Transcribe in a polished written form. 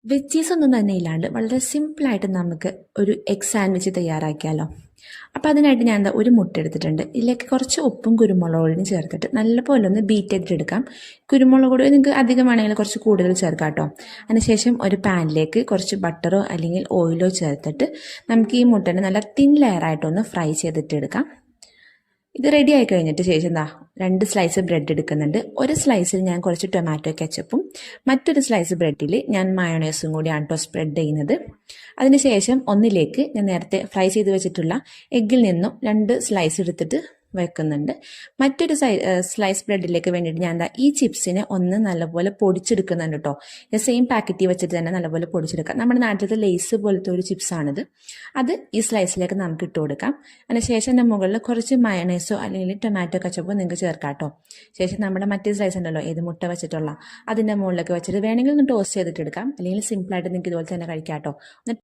Veggies ഒന്നും തന്നെ ഇല്ലാണ്ട് വളരെ സിമ്പിളായിട്ട് നമുക്ക് ഒരു എഗ് സാൻഡ്വിച്ച് തയ്യാറാക്കിയാലോ. അപ്പോൾ അതിനായിട്ട് ഞാൻ എന്താ ഒരു മുട്ട എടുത്തിട്ടുണ്ട്. ഇതിലേക്ക് കുറച്ച് ഉപ്പും കുരുമുളക് പൊടിയും ചേർത്തിട്ട് നല്ലപോലെ ഒന്ന് ബീറ്റ് ചെയ്തിട്ടെടുക്കാം. കുരുമുളക് പൊടി നിങ്ങൾക്ക് അധികം വേണമെങ്കിൽ കുറച്ച് കൂടുതൽ ചേർക്കാം കേട്ടോ. അതിനുശേഷം ഒരു പാനിലേക്ക് കുറച്ച് ബട്ടറോ അല്ലെങ്കിൽ ഓയിലോ ചേർത്തിട്ട് നമുക്ക് ഈ മുട്ടനെ നല്ല തിൻ ലെയറായിട്ടൊന്ന് ഫ്രൈ ചെയ്തിട്ടെടുക്കാം. ഇത് റെഡി ആയി കഴിഞ്ഞിട്ട് ശേഷം എന്താ 2 സ്ലൈസ് ബ്രെഡ് എടുക്കുന്നുണ്ട്. ഒരു സ്ലൈസിൽ ഞാൻ കുറച്ച് ടൊമാറ്റോ കെച്ചപ്പും മറ്റൊരു സ്ലൈസ് ബ്രെഡിൽ ഞാൻ മയോണൈസും കൂടിയാണ് കേട്ടോ സ്പ്രെഡ് ചെയ്യുന്നത്. അതിനുശേഷം ഒന്നിലേക്ക് ഞാൻ നേരത്തെ ഫ്രൈ ചെയ്ത് വെച്ചിട്ടുള്ള എഗ്ഗിൽ നിന്നും 2 സ്ലൈസ് എടുത്തിട്ട് വെക്കുന്നുണ്ട്. മറ്റൊരു സ്ലൈസ് ബ്രെഡിലേക്ക് വേണ്ടിയിട്ട് ഞാൻ എന്താ ഈ ചിപ്സിനെ ഒന്ന് നല്ലപോലെ പൊടിച്ചെടുക്കുന്നുണ്ട് കേട്ടോ. സെയിം പാക്കറ്റിൽ വെച്ചിട്ട് തന്നെ നല്ലപോലെ പൊടിച്ചെടുക്കാം. നമ്മുടെ നാട്ടിലത്തെ ലേസ് പോലത്തെ ഒരു ചിപ്സാണിത്. അത് ഈ സ്ലൈസിലേക്ക് നമുക്ക് ഇട്ട് കൊടുക്കാം. അതിനുശേഷം എൻ്റെ മുകളിൽ കുറച്ച് മയണൈസോ അല്ലെങ്കിൽ ടൊമാറ്റോ കച്ചപ്പോ നിങ്ങൾക്ക് ചേർക്കാം കേട്ടോ. ശേഷം നമ്മുടെ മറ്റേ സ്ലൈസ് ഉണ്ടല്ലോ ഏത് മുട്ട വെച്ചിട്ടുള്ള അതിൻ്റെ മുകളിലേക്ക് വെച്ചിട്ട് വേണമെങ്കിൽ ഒന്ന് ടോസ്റ്റ് ചെയ്തിട്ട് എടുക്കാം. അല്ലെങ്കിൽ സിമ്പിളായിട്ട് നിങ്ങൾക്ക് ഇതുപോലെ തന്നെ കഴിക്കാം കേട്ടോ.